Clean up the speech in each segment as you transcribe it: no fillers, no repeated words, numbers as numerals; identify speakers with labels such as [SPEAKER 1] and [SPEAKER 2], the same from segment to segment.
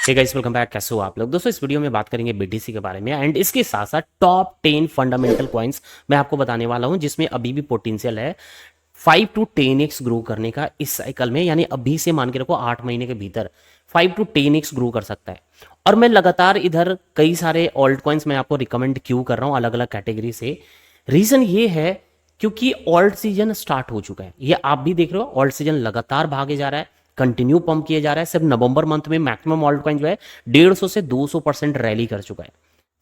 [SPEAKER 1] Hey guys, welcome back. कैसे हो आप लोग? दोस्तों, इस वीडियो में बात करेंगे बीटीसी के बारे में एंड इसके साथ साथ टॉप 10 फंडामेंटल कॉइन्स मैं आपको बताने वाला हूं जिसमें अभी भी पोटेंशियल है 5 टू 10x ग्रो करने का इस साइकिल में। यानी अभी से मान के रखो 8 महीने के भीतर 5 टू 10x ग्रो कर सकता है। और मैं लगातार इधर कई सारे ऑल्ट कॉइन्स मैं आपको रिकमेंड क्यों कर रहा हूं अलग अलग कैटेगरी से। रीजन ये है क्योंकि ऑल्ट सीजन स्टार्ट हो चुका है। ये आप भी देख रहे हो, ऑल्ट सीजन लगातार भागे जा रहा है, कंटिन्यू पंप किया जा रहा है। सिर्फ नवंबर मंथ में मैक्सिमम ऑल्ट कॉइन जो है 150 से 200% रैली कर चुका है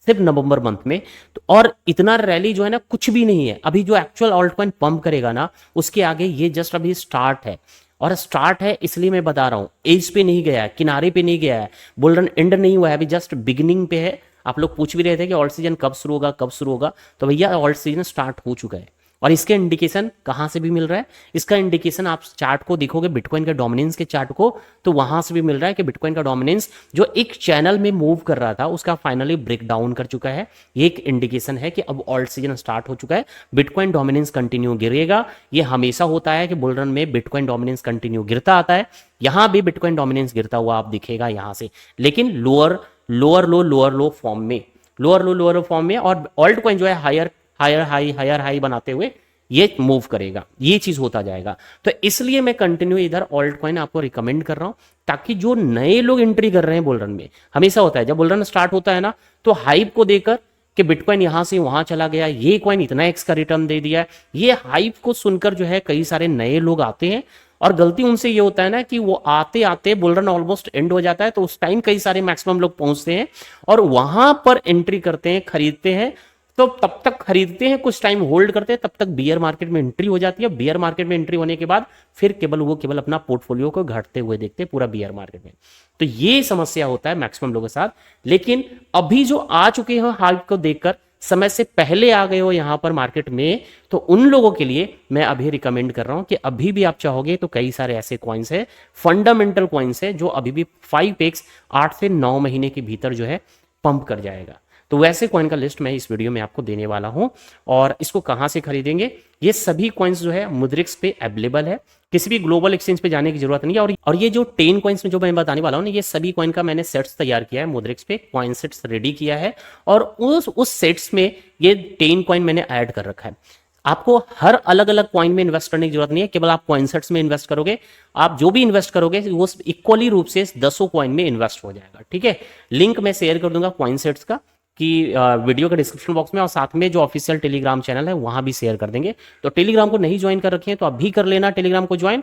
[SPEAKER 1] सिर्फ नवंबर मंथ में। तो और इतना रैली जो है ना कुछ भी नहीं है। अभी जो एक्चुअल ऑल्ट कॉइन पंप करेगा ना उसके आगे ये जस्ट अभी स्टार्ट है। और स्टार्ट है इसलिए मैं बता रहा हूं, एज पे नहीं गया है, किनारे पे नहीं गया है, बुल रन एंड नहीं हुआ है, अभी जस्ट बिगिनिंग पे है। आप लोग पूछ भी रहे थे कि ऑल्ट सीजन कब शुरू होगा कब शुरू होगा, तो भैया ऑल्ट सीजन स्टार्ट हो चुका है। और इसके इंडिकेशन कहाँ से भी मिल रहा है? इसका इंडिकेशन आप चार्ट को देखोगे, बिटकॉइन के डोमिनेंस के चार्ट को, तो वहां से भी मिल रहा है कि बिटकॉइन का डोमिनेंस जो एक चैनल में मूव कर रहा था उसका फाइनली ब्रेक डाउन कर चुका है। ये एक इंडिकेशन है कि अब ऑल्ट सीजन स्टार्ट हो चुका है, बिटकॉइन डोमिनेंस कंटिन्यू गिरेगा। ये हमेशा होता है कि बुल रन में बिटकॉइन डोमिनेंस कंटिन्यू गिरता आता है। यहां भी बिटकॉइन डोमिनेंस गिरता हुआ आप दिखेगा यहां से, लेकिन लोअर लोअर लो फॉर्म में, लोअर फॉर्म में। और ऑल्ट कॉइन जो है हायर हाई बनाते हुए ये मूव करेगा, ये चीज होता जाएगा। तो इसलिए मैं कंटिन्यू इधर ऑल्ट कॉइन आपको रिकमेंड कर रहा हूं, ताकि जो नए लोग एंट्री कर रहे हैं बुल रन में, हमेशा होता है जब बुल रन स्टार्ट होता है ना, तो हाइप को देकर कि बिटकॉइन यहां से वहां चला गया, ये कॉइन इतना एक्स का रिटर्न दे दिया है, ये हाइप को सुनकर जो है कई सारे नए लोग आते हैं। और गलती उनसे ये होता है ना कि वो आते आते बुल रन ऑलमोस्ट एंड हो जाता है, तो उस टाइम कई सारे मैक्सिमम लोग पहुंचते हैं और वहां पर एंट्री करते हैं, खरीदते हैं। तो तब तक खरीदते हैं, कुछ टाइम होल्ड करते हैं, तब तक बियर मार्केट में एंट्री हो जाती है। बियर मार्केट में एंट्री होने के बाद फिर केवल अपना पोर्टफोलियो को घटते हुए देखते हैं पूरा बियर मार्केट में। तो ये समस्या होता है मैक्सिमम लोगों के साथ। लेकिन अभी जो आ चुके हैं हाइप को देखकर समय से पहले आ गए हो यहां पर मार्केट में, तो उन लोगों के लिए मैं अभी रिकमेंड कर रहा हूं कि अभी भी आप चाहोगे तो कई सारे ऐसे कॉइन्स है, फंडामेंटल कॉइन्स है, जो अभी भी 5x 8 से 9 महीने के भीतर जो है पंप कर जाएगा। तो वैसे कॉइन का लिस्ट मैं इस वीडियो में आपको देने वाला हूं। और इसको कहां से खरीदेंगे? ये सभी कॉइन्स जो है मुद्रिक्स पे अवेलेबल है, किसी भी ग्लोबल एक्सचेंज पे जाने की जरूरत नहीं है। और ये जो 10 कॉइन्स में जो मैं बताने वाला हूं ना, ये सभी कॉइन का मैंने सेट्स तैयार किया है, मुद्रिक्स पे कॉइन सेट्स रेडी किया है। और उस सेट्स में ये 10 कॉइन मैंने ऐड कर रखा है। आपको हर अलग अलग कॉइन में इन्वेस्ट करने की जरूरत नहीं है, केवल आप कॉइन सेट्स में इन्वेस्ट करोगे। आप जो भी इन्वेस्ट करोगे वो इक्वली रूप से 10 कॉइन में इन्वेस्ट हो जाएगा। ठीक है, लिंक मैं शेयर कर दूंगा कॉइन सेट्स का कि वीडियो के डिस्क्रिप्शन बॉक्स में, और साथ में जो ऑफिशियल टेलीग्राम चैनल है वहां भी शेयर कर देंगे। तो टेलीग्राम को नहीं ज्वाइन कर रखे हैं तो अभी कर लेना टेलीग्राम को ज्वाइन।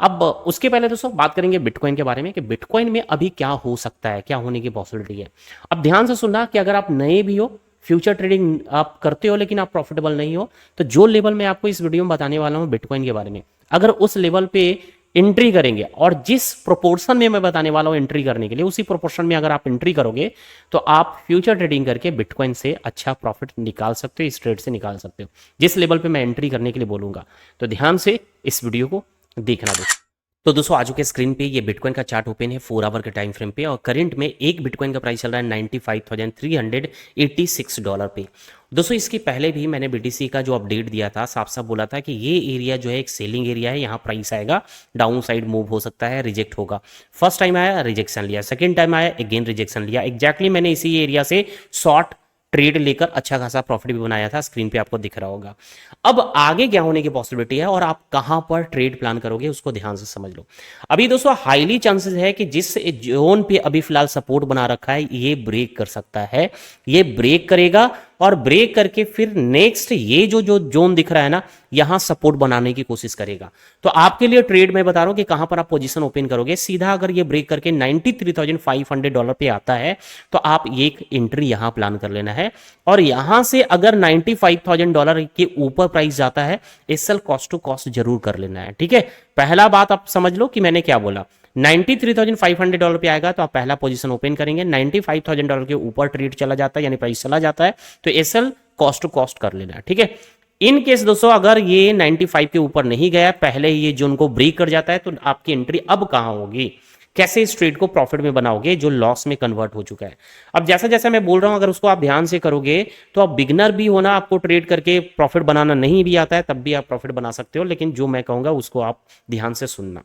[SPEAKER 1] अब उसके पहले दोस्तों बात करेंगे बिटकॉइन के बारे में कि बिटकॉइन में अभी क्या हो सकता है, क्या होने की पॉसिबिलिटी है। अब ध्यान से सुनना कि अगर आप नए भी हो, फ्यूचर ट्रेडिंग आप करते हो लेकिन आप प्रॉफिटेबल नहीं हो, तो जो लेवल मैं आपको इस वीडियो में बताने वाला हूं बिटकॉइन के बारे में, अगर उस लेवल पे एंट्री करेंगे और जिस प्रोपोर्शन में मैं बताने वाला हूं एंट्री करने के लिए, उसी प्रोपोर्शन में अगर आप एंट्री करोगे तो आप फ्यूचर ट्रेडिंग करके बिटकॉइन से अच्छा प्रॉफिट निकाल सकते हो, इस ट्रेड से निकाल सकते हो जिस लेवल पे मैं एंट्री करने के लिए बोलूंगा। तो ध्यान से इस वीडियो को देखना दोस्तों। तो दोस्तों आज के स्क्रीन पे ये बिटकॉइन का चार्ट ओपन है 4 आवर के टाइम फ्रेम पे, और करंट में एक बिटकॉइन का प्राइस चल रहा है $95,386 पे। दोस्तों इसके पहले भी मैंने बीटीसी का जो अपडेट दिया था, साफ साफ बोला था कि ये एरिया जो है एक सेलिंग एरिया है, यहाँ प्राइस आएगा, डाउन साइड मूव हो सकता है, रिजेक्ट होगा। फर्स्ट टाइम आया रिजेक्शन लिया, सेकेंड टाइम आया अगेन रिजेक्शन लिया। एग्जैक्टली मैंने इसी एरिया से शॉर्ट ट्रेड लेकर अच्छा खासा प्रॉफिट भी बनाया था, स्क्रीन पे आपको दिख रहा होगा। अब आगे क्या होने की पॉसिबिलिटी है और आप कहां पर ट्रेड प्लान करोगे उसको ध्यान से समझ लो। अभी दोस्तों हाईली चांसेस है कि जिस जोन पे अभी फिलहाल सपोर्ट बना रखा है ये ब्रेक कर सकता है, ये ब्रेक करेगा और ब्रेक करके फिर नेक्स्ट ये जो जोन दिख रहा है ना, यहां सपोर्ट बनाने की कोशिश करेगा। तो आपके लिए ट्रेड मैं बता रहा हूं कि कहां पर आप पोजीशन ओपन करोगे। सीधा अगर ये ब्रेक करके $93,500 पे आता है तो आप एक एंट्री यहां प्लान कर लेना है। और यहां से अगर $95,000 के ऊपर प्राइस जाता है, एसएल कॉस्ट टू कॉस्ट जरूर कर लेना है। ठीक है, पहला बात आप समझ लो कि मैंने क्या बोला। $93,500 पे आएगा तो आप पहला पोजीशन ओपन करेंगे। $95,000 के ऊपर ट्रेड चला जाता है, यानी प्राइस चला जाता है, तो एसएल कॉस्ट टू कॉस्ट कर लेना है। ठीक है, इन केस दोस्तों अगर ये 95 के ऊपर नहीं गया, पहले ये जोन को ब्रेक कर जाता है, तो आपकी एंट्री अब कहां होगी, कैसे इस ट्रेड को प्रॉफिट में बनाओगे जो लॉस में कन्वर्ट हो चुका है। अब जैसा जैसा मैं बोल रहा हूं अगर उसको आप ध्यान से करोगे तो आप बिगनर भी होना, आपको ट्रेड करके प्रॉफिट बनाना नहीं भी आता है तब भी आप प्रॉफिट बना सकते हो, लेकिन जो मैं कहूंगा उसको आप ध्यान से सुनना।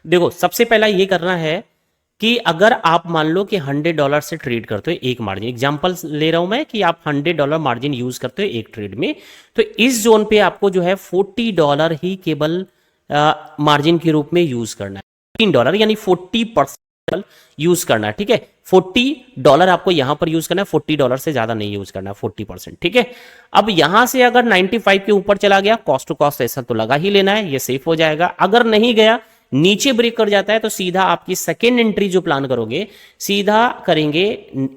[SPEAKER 1] देखो सबसे पहला ये करना है कि अगर आप मान लो कि $100 से ट्रेड करते हो एक मार्जिन, एग्जांपल ले रहा हूं मैं कि आप $100 मार्जिन यूज करते हो एक ट्रेड में, तो इस जोन पे आपको जो है $40 ही केवल मार्जिन के रूप में यूज करना है। $15 यानी 40% यूज करना है, ठीक है। $40 आपको यहां पर यूज करना है, $40 से ज्यादा नहीं यूज करना है, 40%, ठीक है। अब यहां से अगर 95 के ऊपर चला गया, कॉस्ट टू कॉस्ट ऐसा तो लगा ही लेना है, ये सेफ हो जाएगा। अगर नहीं गया, नीचे ब्रेक कर जाता है, तो सीधा आपकी सेकेंड एंट्री जो प्लान करोगे, सीधा करेंगे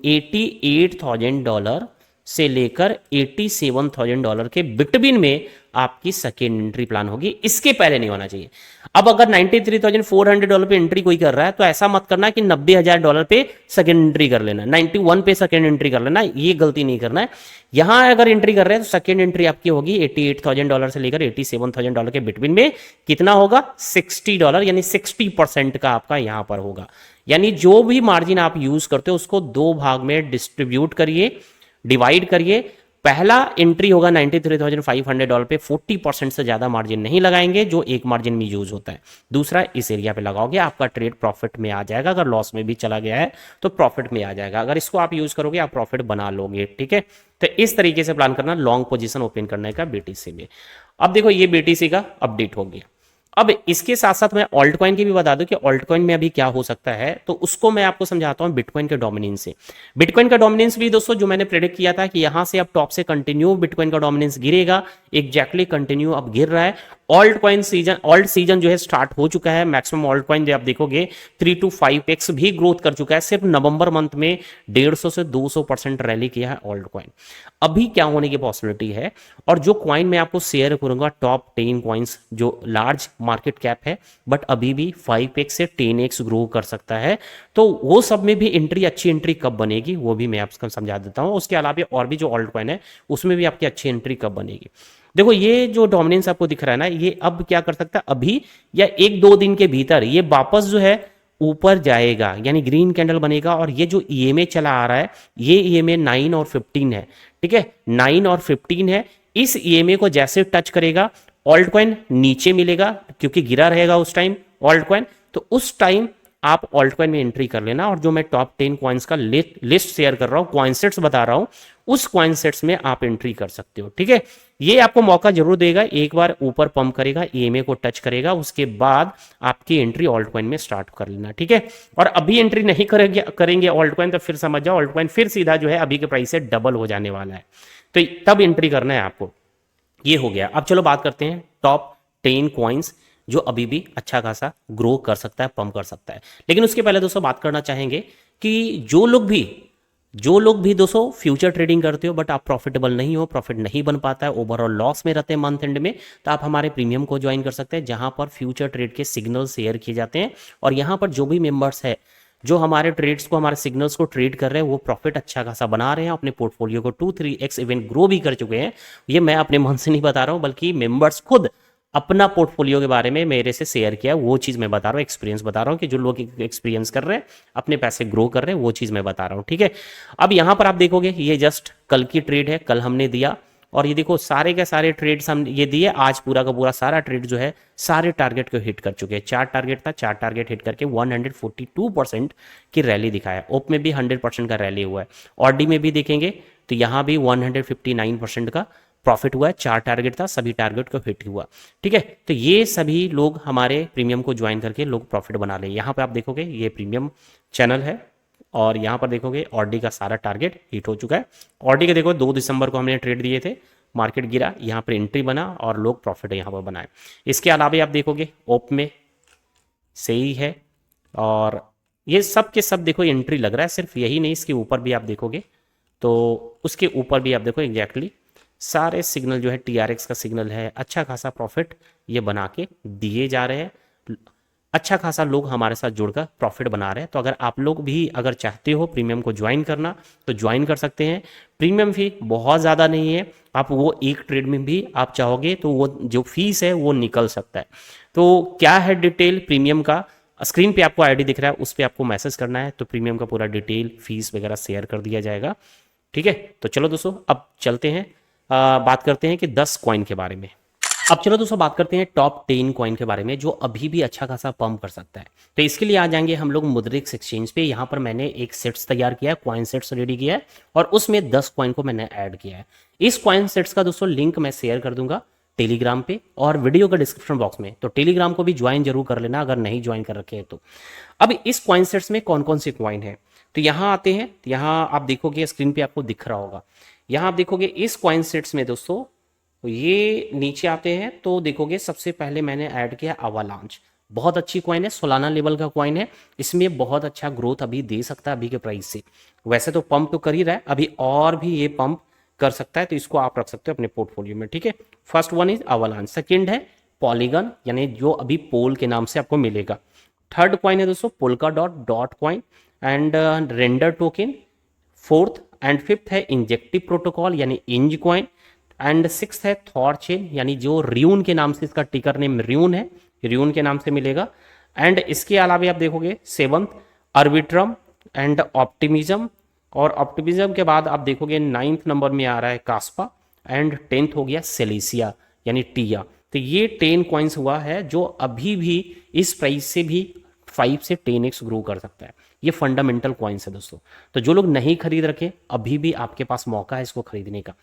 [SPEAKER 1] $88,000 से लेकर $87,000 के बिटवीन में आपकी सेकेंड एंट्री प्लान होगी, इसके पहले नहीं होना चाहिए। अब अगर $93,400 पे एंट्री कोई कर रहा है, तो ऐसा मत करना कि $90,000 पे सेकेंड एंट्री कर लेना, 91 पे सेकेंड एंट्री कर लेना, ये गलती नहीं करना है। यहां अगर एंट्री कर रहे हैं तो सेकेंड एंट्री आपकी होगी $88,000 से लेकर $87,000 के बिटवीन में। कितना होगा? $60, यानी 60% का आपका यहां पर होगा। यानी जो भी मार्जिन आप यूज करते हो उसको दो भाग में डिस्ट्रीब्यूट करिए, डिवाइड करिए। पहला एंट्री होगा $93,500 पे, 40% से ज्यादा मार्जिन नहीं लगाएंगे जो एक मार्जिन में यूज होता है। दूसरा इस एरिया पे लगाओगे, आपका ट्रेड प्रॉफिट में आ जाएगा। अगर लॉस में भी चला गया है तो प्रॉफिट में आ जाएगा। अगर इसको आप यूज करोगे आप प्रॉफिट बना लोगे, ठीक है। तो इस तरीके से प्लान करना लॉन्ग पोजीशन ओपन करने का बीटीसी में। अब देखो ये बीटीसी का अपडेट हो गया। अब इसके साथ साथ मैं ऑल्ट कॉइन की भी बता दूं कि ऑल्ट कॉइन में अभी क्या हो सकता है, तो उसको मैं आपको समझाता हूं बिटकॉइन के डोमिनेंस से। बिटकॉइन का डोमिनेंस भी दोस्तों जो मैंने प्रेडिक्ट किया था कि यहां से अब टॉप से कंटिन्यू बिटकॉइन का डोमिनेंस गिरेगा, एग्जैक्टली कंटिन्यू अब गिर रहा है। Alt coin season, alt season जो है स्टार्ट हो चुका है। मैक्सिमम ऑल्ट कॉइन जो आप देखोगे 3 to 5x भी ग्रोथ कर चुका है। सिर्फ नवंबर मंथ में 150 से 200% रैली किया है ऑल्ट कॉइन। अभी क्या होने की पॉसिबिलिटी है, और जो कॉइन मैं आपको शेयर करूंगा टॉप 10 कॉइन्स जो लार्ज मार्केट कैप है बट अभी भी 5x से 10x ग्रो कर सकता है, तो वो सब में भी एंट्री, अच्छी एंट्री कब बनेगी वो भी मैं आपको समझा देता हूं। उसके अलावा और भी जो ऑल्ट कॉइन है उसमें भी आपकी अच्छी एंट्री कब बनेगी। देखो ये जो डोमिनेंस आपको दिख रहा है ना, ये अब क्या कर सकता है, अभी या 1-2 दिन के भीतर ये वापस जो है ऊपर जाएगा, यानी ग्रीन कैंडल बनेगा। और ये जो ईएमए चला आ रहा है, ये ईएमए 9 और 15 है, ठीक है, 9 और 15 है। इस ईएमए को जैसे टच करेगा ऑल्ट कॉइन नीचे मिलेगा, क्योंकि गिरा रहेगा उस टाइम ऑल्ट कॉइन, तो उस टाइम आप ऑल्ट कॉइन में एंट्री कर लेना। और जो मैं टॉप 10 कॉइन्स का लिस्ट शेयर कर रहा हूं, कॉइन सेट्स बता रहा हूं, उस कॉइन सेट्स में आप एंट्री कर सकते हो, ठीक है। ये आपको मौका जरूर देगा, एक बार ऊपर पंप करेगा, ईएमए को टच करेगा, उसके बाद आपकी एंट्री ऑल्ट कॉइन में स्टार्ट कर लेना, ठीक है। और अभी एंट्री नहीं करेंगे ऑल्ट कॉइन, तो फिर समझ जाओ ऑल्ट कॉइन फिर सीधा जो है अभी के प्राइस से डबल हो जाने वाला है, तो तब एंट्री करना है आपको। ये हो गया। अब चलो बात करते हैं टॉप 10 कॉइन्स जो अभी भी अच्छा खासा ग्रो कर सकता है, पंप कर सकता है। लेकिन उसके पहले दोस्तों बात करना चाहेंगे कि जो लोग भी दोस्तों फ्यूचर ट्रेडिंग करते हो बट आप प्रॉफिटेबल नहीं हो, प्रॉफिट नहीं बन पाता है, ओवरऑल लॉस में रहते हैं मंथ एंड में, तो आप हमारे प्रीमियम को ज्वाइन कर सकते हैं, जहां पर फ्यूचर ट्रेड के सिग्नल शेयर किए जाते हैं। और यहां पर जो भी मेंबर्स है जो हमारे ट्रेड्स को, हमारे सिग्नल्स को ट्रेड कर रहे हैं, वो प्रॉफिट अच्छा खासा बना रहे हैं, अपने पोर्टफोलियो को 2-3x इवन ग्रो भी कर चुके हैं। ये मैं अपने मन से नहीं बता रहा हूं, बल्कि मेंबर्स खुद अपना पोर्टफोलियो के बारे में मेरे से शेयर किया, वो चीज़ मैं बता रहा हूँ, एक्सपीरियंस बता रहा हूँ कि जो लोग एक्सपीरियंस कर रहे हैं, अपने पैसे ग्रो कर रहे हैं, वो चीज़ मैं बता रहा हूँ, ठीक है। अब यहाँ पर आप देखोगे ये जस्ट कल की ट्रेड है, कल हमने दिया, और ये देखो सारे के सारे ट्रेड्स हम ये दिए, आज पूरा का पूरा सारा ट्रेड जो है सारे टारगेट को हिट कर चुके हैं। 4 टारगेट था, 4 टारगेट हिट करके 142% की रैली दिखाया। ओप में भी 100% का रैली हुआ है। ऑरडी में भी देखेंगे तो यहाँ भी 159% का प्रॉफिट हुआ है। 4 टारगेट था, सभी टारगेट को हिट हुआ, ठीक है। तो ये सभी लोग हमारे प्रीमियम को ज्वाइन करके लोग प्रॉफिट बना ले। यहाँ पे आप देखोगे ये प्रीमियम चैनल है, और यहाँ पर देखोगे ऑरडी का सारा टारगेट हिट हो चुका है। ऑरडी के देखो 2 दिसंबर को हमने ट्रेड दिए थे, मार्केट गिरा, यहाँ पर एंट्री बना और लोग प्रॉफिट यहाँ पर बनाए। इसके अलावा आप देखोगे ओप में सही है, और ये सब के सब देखो एंट्री लग रहा है। सिर्फ यही नहीं, इसके ऊपर भी आप देखोगे तो उसके ऊपर भी आप देखो एग्जैक्टली सारे सिग्नल जो है TRX का सिग्नल है, अच्छा खासा प्रॉफिट ये बना के दिए जा रहे हैं। अच्छा खासा लोग हमारे साथ जुड़कर प्रॉफिट बना रहे हैं। तो अगर आप लोग भी अगर चाहते हो प्रीमियम को ज्वाइन करना तो ज्वाइन कर सकते हैं। प्रीमियम फी बहुत ज़्यादा नहीं है, आप वो एक ट्रेड में भी आप चाहोगे तो वो जो फीस है वो निकल सकता है। तो क्या है डिटेल प्रीमियम का, स्क्रीन पे आपको आईडी दिख रहा है, उस पर आपको मैसेज करना है, तो प्रीमियम का पूरा डिटेल फीस वगैरह शेयर कर दिया जाएगा, ठीक है। तो चलो दोस्तों अब चलते हैं, बात करते हैं कि 10 कॉइन के बारे में। अब चलो दोस्तों बात करते हैं टॉप 10 कॉइन के बारे में जो अभी भी अच्छा खासा पंप कर सकता है। तो इसके लिए आ जाएंगे हम लोग मुद्रिक्स एक्सचेंज पे। यहाँ पर मैंने एक सेट्स तैयार किया है, कॉइन सेट्स रेडी किया है और उसमें 10 कॉइन को मैंने ऐड किया है। इस कॉइन सेट्स का दोस्तों लिंक मैं शेयर कर दूंगा टेलीग्राम पे और वीडियो का डिस्क्रिप्शन बॉक्स में। तो टेलीग्राम को भी ज्वाइन जरूर कर लेना अगर नहीं ज्वाइन कर रखे हैं तो। अब इस कॉइन सेट्स में कौन कौन से कॉइन है, तो यहाँ आते हैं। तो यहाँ आप देखोगे स्क्रीन पे आपको दिख रहा होगा, यहाँ आप देखोगे इस कॉइन सेट्स में दोस्तों ये नीचे आते हैं तो देखोगे सबसे पहले मैंने ऐड किया अवालांच। बहुत अच्छी कॉइन है, सोलाना लेवल का कॉइन है, इसमें बहुत अच्छा ग्रोथ अभी दे सकता है अभी के प्राइस से। वैसे तो पंप तो कर ही रहा है, अभी और भी ये पंप कर सकता है, तो इसको आप रख सकते हो अपने पोर्टफोलियो में, ठीक है। First one is avalanche, second है पॉलीगन यानी जो अभी पोल के नाम से आपको मिलेगा। थर्ड कॉइन है दोस्तों polka dot dot coin and render token. Fourth and fifth है इंजेक्टिव प्रोटोकॉल यानी इंज कॉइन एंड सिक्स है थॉर चेन यानी जो र्यून के नाम से, इसका टिकर नेम र्यून है, र्यून के नाम से मिलेगा। एंड इसके अलावा आप देखोगे सेवंथ अर्बिट्रम एंड ऑप्टिमिज्म, और ऑप्टिमिज्म के बाद आप देखोगे 9th नंबर में आ रहा है कास्पा एंड 10th हो गया सेलेसिया यानी टिया। तो ये 10 कॉइन्स हुआ है जो अभी भी इस प्राइस से भी 5 से 10x ग्रो कर सकता है। ये फंडामेंटल कॉइन्स है दोस्तों। तो जो लोग नहीं खरीद रखे अभी भी आपके पास मौका है इसको खरीदने का।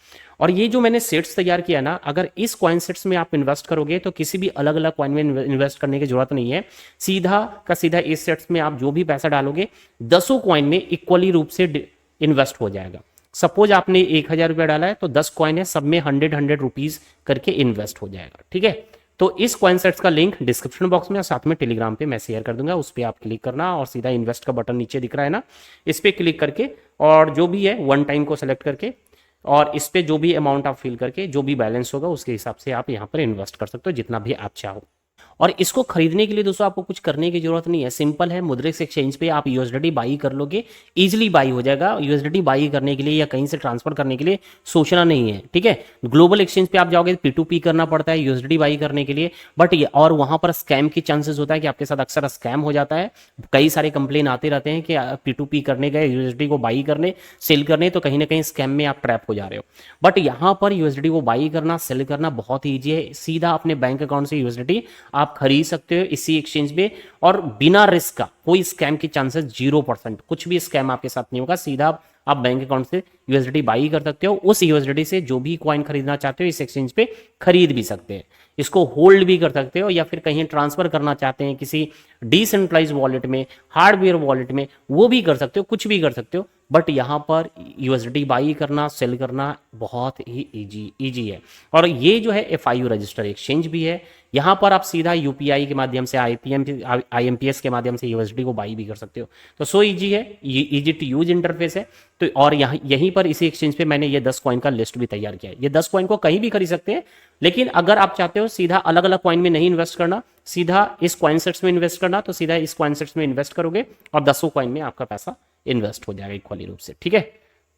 [SPEAKER 1] और ये जो मैंने सेट्स तैयार किया ना, अगर इस कॉइन सेट्स में आप इन्वेस्ट करोगे तो किसी भी अलग अलग कॉइन में इन्वेस्ट करने की जरूरत नहीं है। सीधा का सीधा इस सेट्स में आप जो भी पैसा डालोगे 10 कॉइन में इक्वली रूप से इन्वेस्ट हो जाएगा। सपोज आपने 1000 रुपया डाला है तो 10 कॉइन है, सब में 100 रुपीज करके इन्वेस्ट हो जाएगा, ठीक है। तो इस कॉइन सेट्स का लिंक डिस्क्रिप्शन बॉक्स में और साथ में टेलीग्राम पे मैं शेयर कर दूंगा, उस पर आप क्लिक करना और सीधा इन्वेस्ट का बटन नीचे दिख रहा है ना, इस पर क्लिक करके और जो भी है वन टाइम को सेलेक्ट करके और इस पे जो भी अमाउंट आप फिल करके जो भी बैलेंस होगा उसके हिसाब से आप यहाँ पर इन्वेस्ट कर सकते हो जितना भी आप चाहो। और इसको खरीदने के लिए दोस्तों आपको कुछ करने की जरूरत नहीं है, सिंपल है। मुद्रिक्स एक्सचेंज पे आप यूएसडीटी बाई कर लोगे, इजीली बाई हो जाएगा। यूएसडीटी बाई करने के लिए या कहीं से ट्रांसफर करने के लिए सोचना नहीं है, ठीक है। ग्लोबल एक्सचेंज पे आप जाओगे P2P करना पड़ता है यूएसडीटी बाई करने के लिए, बट और वहां पर स्कैम की चांसेस होता है कि आपके साथ अक्सर स्कैम हो जाता है। कई सारे कंप्लेन आते रहते हैं कि P2P करने गए यूएसडी को बाई करने सेल करने, तो कहीं ना कहीं स्कैम में आप ट्रैप हो जा रहे हो। बट यहाँ पर यूएसडी को बाई करना सेल करना बहुत ईजी है, सीधा अपने बैंक अकाउंट से यूएसडी आप खरीद सकते हो इसी एक्सचेंज में और बिना रिस्क का। कोई स्कैम की चांसेस 0%, कुछ भी स्कैम आपके साथ नहीं होगा। सीधा आप बैंक अकाउंट से यूएसडी बाई कर सकते हो, उस यूएसडी से जो भी कॉइन खरीदना चाहते हो इस एक्सचेंज पे खरीद भी सकते हैं, इसको होल्ड भी कर सकते हो, या फिर कहीं ट्रांसफर करना चाहते हैं किसी डिसेंट्रलाइज वॉलेट में, हार्डवेयर वॉलेट में, वो भी कर सकते हो, कुछ भी कर सकते हो। बट यहाँ पर यूएसडी बाई करना सेल करना बहुत ही इजी है। और ये जो है FIU रजिस्टर एक्सचेंज भी है, यहाँ पर आप सीधा यूपीआई के माध्यम से IMPS के माध्यम से यूएसडी को बाई भी कर सकते हो। तो सो इजी है, ये इजी टू यूज इंटरफेस है। तो और यहीं पर इसी एक्सचेंज पे मैंने ये 10 कॉइन का लिस्ट भी तैयार किया है। ये 10 कॉइन को कहीं भी खरीद सकते हैं, लेकिन अगर आप चाहते हो सीधा अलग अलग कॉइन में नहीं इन्वेस्ट करना, सीधा इस कॉइन सेट्स में इन्वेस्ट करना, तो सीधा इस कॉइन सेट्स में इन्वेस्ट करोगे और 10 कॉइन में आपका पैसा इन्वेस्ट हो जाएगा इक्वली रूप से, ठीक है।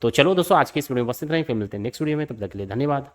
[SPEAKER 1] तो चलो दोस्तों आज की इस वीडियो में बस इतना ही, फिर मिलते हैं नेक्स्ट वीडियो में, तब तक के लिए धन्यवाद।